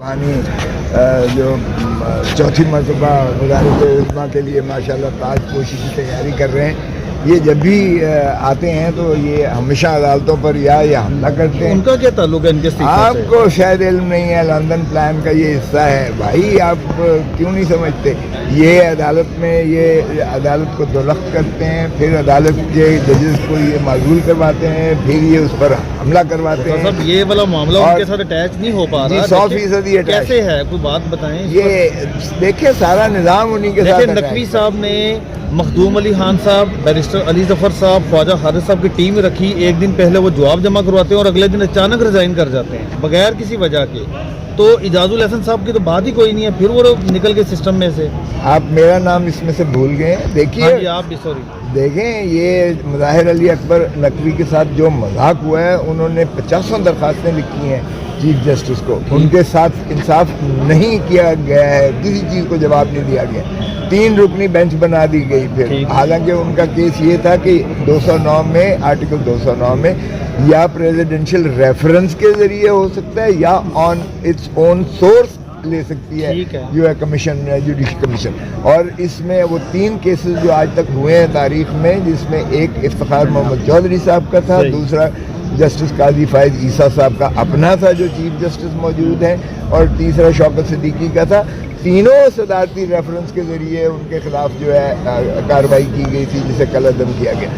پانی جو چوتھی مرتبہ وزارت عظمیٰ کے لیے ماشاءاللہ تاج پوشی کی تیاری کر رہے ہیں. یہ جب بھی آتے ہیں تو یہ ہمیشہ عدالتوں پر یا حملہ کرتے ہیں. ان کا کیا تعلق ہے ان کے استعفے سے؟ آپ کو شاید علم نہیں ہے، لندن پلان کا یہ حصہ ہے بھائی. آپ کیوں نہیں سمجھتے؟ یہ عدالت میں یہ عدالت کو دلخت کرتے ہیں، پھر عدالت کے ججز کو یہ معزول کرواتے ہیں، پھر یہ اس پر حملہ کرواتے ہیں. صاحب یہ والا معاملہ ان کے ساتھ اٹیچ نہیں ہو پا رہا. 100% کیسے ہے؟ کوئی بات بتائیں. یہ دیکھیں سارا نظام انہی کے ساتھ. نقوی صاحب نے مخدوم علی خان صاحب، بیرسٹر علی ظفر صاحب، خواجہ حارث صاحب کی ٹیم رکھی. ایک دن پہلے وہ جواب جمع کرواتے ہیں اور اگلے دن اچانک ریزائن کر جاتے ہیں بغیر کسی وجہ کے. تو اعجاز الحسن صاحب کی تو بات ہی کوئی نہیں ہے، پھر وہ نکل کے سسٹم میں سے. آپ میرا نام اس میں سے بھول گئے. دیکھیے آپ بھی سوری دیکھیں، یہ مظاہر علی اکبر نقوی کے ساتھ جو مذاق ہوا ہے، انہوں نے 50 درخواستیں لکھی ہیں چیف جسٹس کو. ان کے ساتھ انصاف نہیں کیا گیا ہے، کسی چیز کو جواب نہیں دیا گیا. 3 رکنی بینچ بنا دی گئی. پھر حالانکہ ان کا کیس یہ تھا کہ 209 میں آرٹیکل 209 میں یا پریزیڈنشل ریفرنس کے ذریعے ہو سکتا ہے یا آن اٹس اون سورس لے سکتی ہے جو ہے کمیشن، جوڈیشل کمیشن. اور اس میں وہ 3 کیسز جو آج تک ہوئے ہیں تاریخ میں، جس میں ایک افتخار محمد چودھری صاحب کا تھا، دوسرا جسٹس قاضی فائز عیسیٰ صاحب کا اپنا تھا جو چیف جسٹس موجود ہیں، اور تیسرا شوکت صدیقی کا تھا. تینوں صدارتی ریفرنس کے ذریعے ان کے خلاف جو ہے کارروائی کی گئی تھی، جسے کل عدم کیا گیا.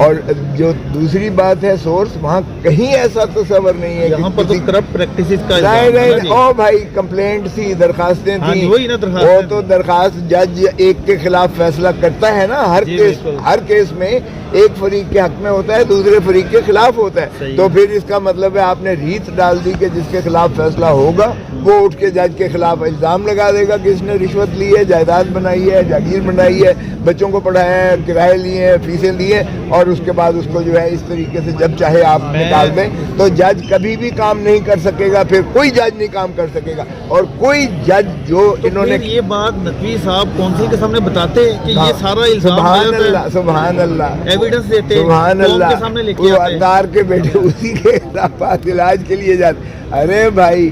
اور جو دوسری بات ہے سورس، وہاں کہیں ایسا تصور نہیں ہے. یہاں پر تو کرپٹ پریکٹسز کا نہیں. او بھائی کمپلینٹ تھی، درخواستیں تھیں. وہ تو درخواست جج ایک کے خلاف فیصلہ کرتا ہے نا. ہر کیس میں ایک فریق کے حق میں ہوتا ہے، دوسرے فریق کے خلاف ہوتا ہے. تو پھر اس کا مطلب ہے آپ نے ریت ڈال دی کہ جس کے خلاف فیصلہ ہوگا وہ اٹھ کے جج کے خلاف الزام لگا دے گا کہ اس نے رشوت لی ہے، جائیداد بنائی ہے، جاگیر بنائی ہے، بچوں کو پڑھایا ہے، کرائے لیے ہیں، فیسیں لی ہیں، اور اس کے بعد اس کو جو ہے اس طریقے سے جب چاہے آپ نکال دیں. تو جج کبھی بھی کام نہیں کر سکے گا، پھر کوئی جج نہیں کام کر سکے گا. اور کوئی جج جو انہوں نے یہ بات نقوی صاحب کونسل کے سامنے بتاتے ہیں کہ یہ سارا الزام سبحان اللہ سبحان اللہ ایویڈنس دیتے ہیں، سبحان اللہ، کے سامنے لے کے وہ اتار کے بیٹھے اسی کے خلاف علاج کے لیے جاتے. ارے بھائی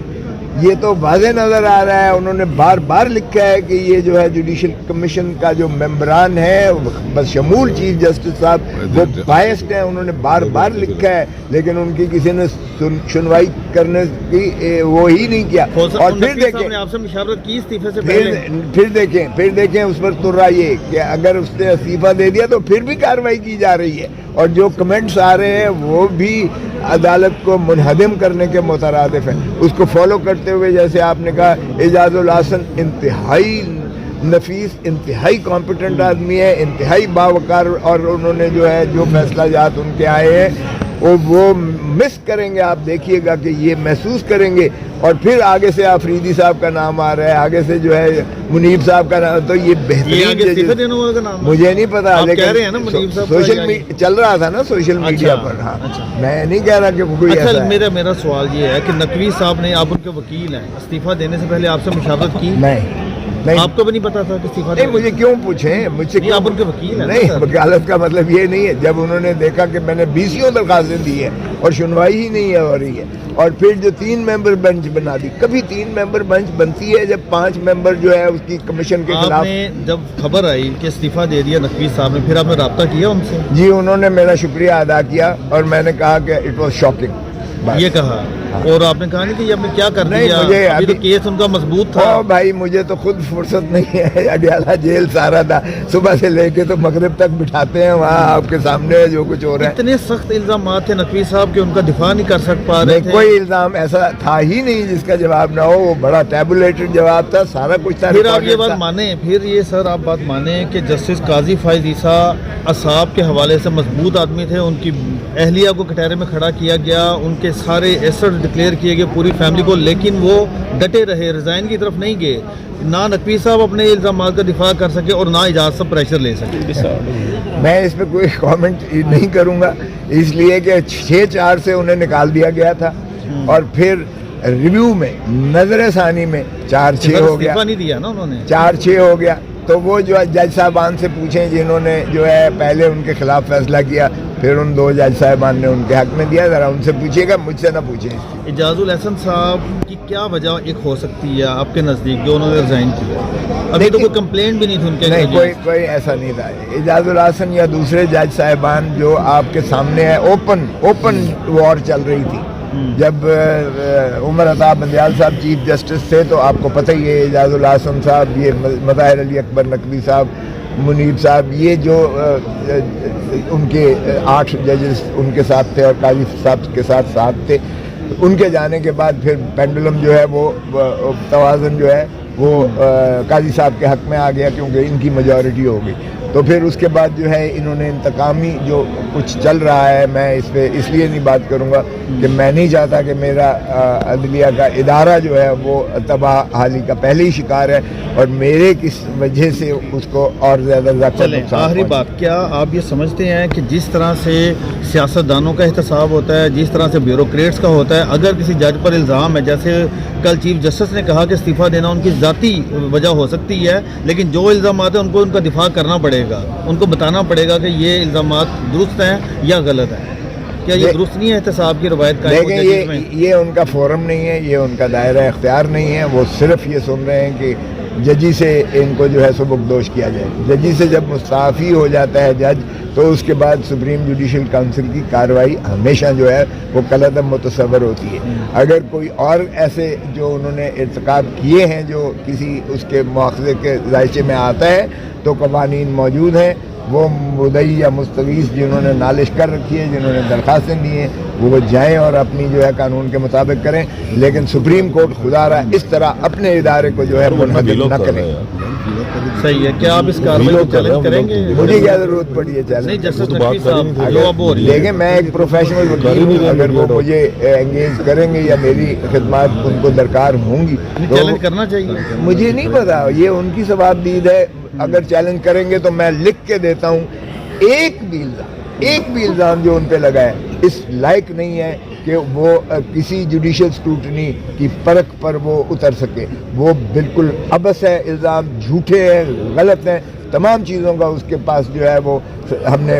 یہ تو واضح نظر آ رہا ہے. انہوں نے بار بار لکھا ہے کہ یہ جو ہے جوڈیشل کمیشن کا جو ممبران ہے بشمول چیف جسٹس صاحب وہ بائسڈ ہیں. انہوں نے بار بار لکھا ہے، لیکن ان کی کسی نے سنوائی کرنے کی وہ ہی نہیں کیا. اور پھر دیکھیں اس پر تر رہا یہ کہ اگر اس نے استعفیٰ دے دیا تو پھر بھی کارروائی کی جا رہی ہے. اور جو کمنٹس آ رہے ہیں وہ بھی عدالت کو منہدم کرنے کے مترادف ہیں. اس کو فالو کرتے ہوئے جیسے آپ نے کہا اعجاز الحسن انتہائی نفیس، انتہائی کمپیٹنٹ آدمی ہے، انتہائی باوقار، اور انہوں نے جو ہے جو فیصلہ جات ان کے آئے ہیں وہ مس کریں گے. آپ دیکھیے گا کہ یہ محسوس کریں گے. اور پھر آگے سے آفریدی صاحب کا نام آ رہا ہے، آگے سے جو ہے منیب صاحب کا نام. تو یہ بہترین مجھے نہیں پتا، لیکن سوشل میڈیا چل رہا تھا نا سوشل میڈیا پر. ہاں میں نہیں کہہ رہا کہ کوئی ایسا ہے. میرا سوال یہ ہے کہ نقوی صاحب نے، آپ ان کے وکیل ہیں، استعفیٰ دینے سے پہلے آپ سے مشاورت کی؟ نہیں، آپ کو بھی نہیں پتا تھا کہ استعفیٰ نہیں. مجھے کیوں پوچھیں؟ مجھ سے آپ ان کے وکیل ہیں. نہیں، وکالت کا مطلب یہ نہیں ہے. جب انہوں نے دیکھا کہ میں نے 20 درخواستیں دی ہیں اور سنوائی ہی نہیں ہو رہی ہے، اور پھر جو 3 ممبر بنچ بنا دی. کبھی 3 ممبر بنچ بنتی ہے جب 5 ممبر جو ہے اس کی کمیشن کے خلاف. جب خبر آئی کہ استعفیٰ دے دیا نقوی صاحب نے، پھر آپ نے رابطہ کیا ان سے؟ جی، انہوں نے میرا شکریہ ادا کیا اور میں نے کہا کہ اٹ واز شاکنگ. یہ کہا. اور آپ نے کہا نہیں کہ یہ آپ نے کیا کر دیا؟ ابھی تو کیس ان کا مضبوط تھا. بھائی مجھے تو خود فرصت نہیں ہے. اڈیالہ جیل سارا تھا، صبح سے لے کے تو مغرب تک بٹھاتے ہیں وہاں، آپ کے سامنے جو کچھ ہو رہا ہے. اتنے سخت الزامات تھے نقوی صاحب کہ ان کا دفاع نہیں کر پا رہے تھے. کوئی الزام ایسا تھا ہی نہیں جس کا جواب نہ ہو. وہ بڑا ٹیبولیٹڈ جواب تھا، سارا کچھ تھا. پھر آپ یہ بات مانیں، پھر یہ سر آپ بات مانیں کہ جسٹس قاضی فائز عیسیٰ اصحاب کے حوالے سے مضبوط آدمی تھے. ان کی اہلیہ کو کٹہرے میں کھڑا کیا گیا، ان کے سارے ایسٹ ڈکلیئر کیے گئے پوری فیملی کو، لیکن وہ ڈٹے رہے، ریزائن کی طرف نہیں گئے. نہ نقوی صاحب اپنے الزامات کا دفاع کر سکے اور نہ اعجاز صاحب پریشر لے سکے. میں اس پہ کوئی کامنٹ نہیں کروں گا، اس لیے کہ 6-4 سے انہیں نکال دیا گیا تھا، اور پھر ریویو میں نظر ثانی میں 4-6 ہو گیا. نہیں دیا نا انہوں نے، 4-6 ہو گیا. تو وہ جو جج صاحبان سے پوچھیں جنہوں نے جو ہے پہلے ان کے خلاف فیصلہ کیا، پھر ان 2 جج صاحبان نے ان کے حق میں دیا. ذرا ان سے پوچھیے گا, مجھ سے نہ پوچھیں. اعجاز الاحسن صاحب کی کیا وجہ ایک ہو سکتی ہے آپ کے نزدیک جو انہوں نے ریزائن کیا؟ ابھی تو کوئی کمپلینٹ بھی نہیں تھی ان کے. نہیں, کوئی ایسا نہیں تھا. اعجاز الاحسن یا دوسرے جج صاحبان جو آپ کے سامنے ہے, اوپن وار چل رہی تھی. جب عمر عطا بندیال صاحب چیف جسٹس تھے تو آپ کو پتہ ہی ہے, اعجاز الاحسن صاحب, یہ مظاہر علی اکبر نقوی صاحب, منیب صاحب, یہ جو ان کے 8 ججز ان کے ساتھ تھے اور قاضی صاحب کے ساتھ تھے, ان کے جانے کے بعد پھر پینڈولم جو ہے وہ توازن جو ہے وہ قاضی صاحب کے حق میں آ گیا کیونکہ ان کی میجورٹی ہو گئی. تو پھر اس کے بعد جو ہے انہوں نے انتقامی جو کچھ چل رہا ہے, میں اس پہ اس لیے نہیں بات کروں گا کہ میں نہیں چاہتا کہ میرا عدلیہ کا ادارہ جو ہے وہ تباہ حالی کا پہلے ہی شکار ہے اور میرے کس وجہ سے اس کو اور زیادہ آخری بات, کیا آپ یہ سمجھتے ہیں کہ جس طرح سے سیاستدانوں کا احتساب ہوتا ہے, جس طرح سے بیوروکریٹس کا ہوتا ہے, اگر کسی جج پر الزام ہے, جیسے کل چیف جسٹس نے کہا کہ استعفیٰ دینا ان کی ذاتی وجہ ہو سکتی ہے, لیکن جو الزامات ہیں ان کو ان کا دفاع کرنا پڑے گا, ان کو بتانا پڑے گا کہ یہ الزامات درست ہیں یا غلط ہیں. کیا یہ درست نہیں ہے احتساب کی روایت کا؟ دیکھیں, یہ ان کا فورم نہیں ہے, یہ ان کا دائرہ اختیار نہیں ہے. وہ صرف یہ سن رہے ہیں کہ ججی سے ان کو جو ہے سبکدوش کیا جائے. ججی سے جب مستعفی ہو جاتا ہے جج تو اس کے بعد سپریم جوڈیشل کونسل کی کارروائی ہمیشہ جو ہے وہ کالعدم متصور ہوتی ہے. اگر کوئی اور ایسے جو انہوں نے ارتکاب کیے ہیں جو کسی اس کے مواخذے کے ذائچے میں آتا ہے تو قوانین موجود ہیں. وہ مدعی یا مستغیث جنہوں نے نالش کر رکھی ہے, جنہوں نے درخواستیں دی ہیں, وہ جائیں اور اپنی جو ہے قانون کے مطابق کریں, لیکن سپریم کورٹ خدا رہا اس طرح اپنے ادارے کو جو ہے منحدر نہ کریں. صحیح ہے. کیا آپ اس کارروائی کو چیلنج کریں گے؟ مجھے کیا ضرورت پڑی ہے چیلنج؟ دیکھیں, میں ایک پروفیشنل وکیل ہوں, اگر وہ مجھے انگیج کریں گے یا میری خدمات ان کو درکار ہوں گی تو چیلنج کرنا چاہیے. مجھے نہیں پتا, یہ ان کی ثوابدید ہے. اگر چیلنج کریں گے تو میں لکھ کے دیتا ہوں, ایک بھی الزام جو ان پہ لگا ہے اس لائق نہیں ہے کہ وہ کسی جوڈیشل سکروٹنی کی پرکھ پر وہ اتر سکے. وہ بالکل عبث ہے, الزام جھوٹے ہیں, غلط ہیں, تمام چیزوں کا اس کے پاس جو ہے وہ ہم نے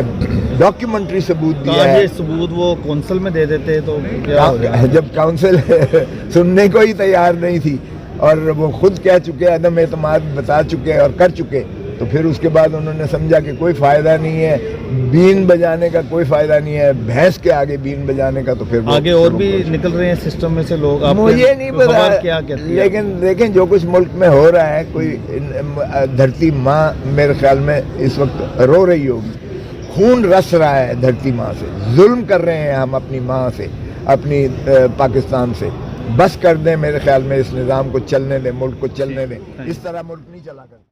ڈاکیومنٹری ثبوت دیا ہے. یہ ثبوت وہ کونسل میں دے دیتے تو جب کونسل سننے کو ہی تیار نہیں تھی اور وہ خود کہہ چکے, عدم اعتماد بتا چکے اور کر چکے, تو پھر اس کے بعد انہوں نے سمجھا کہ کوئی فائدہ نہیں ہے, بین بجانے کا کوئی فائدہ نہیں ہے, بھینس کے آگے بین بجانے کا. تو پھر آگے اور بھی نکل رہے ہیں سسٹم میں سے لوگ. مجھے نہیں پتا, لیکن دیکھیں جو کچھ ملک میں ہو رہا ہے, کوئی دھرتی ماں میرے خیال میں اس وقت رو رہی ہوگی, خون رس رہا ہے دھرتی ماں سے. ظلم کر رہے ہیں ہم اپنی ماں سے, اپنی پاکستان سے. بس کر دیں میرے خیال میں, اس نظام کو چلنے دیں, ملک کو چلنے دیں. اس طرح ملک نہیں چلا کرتے.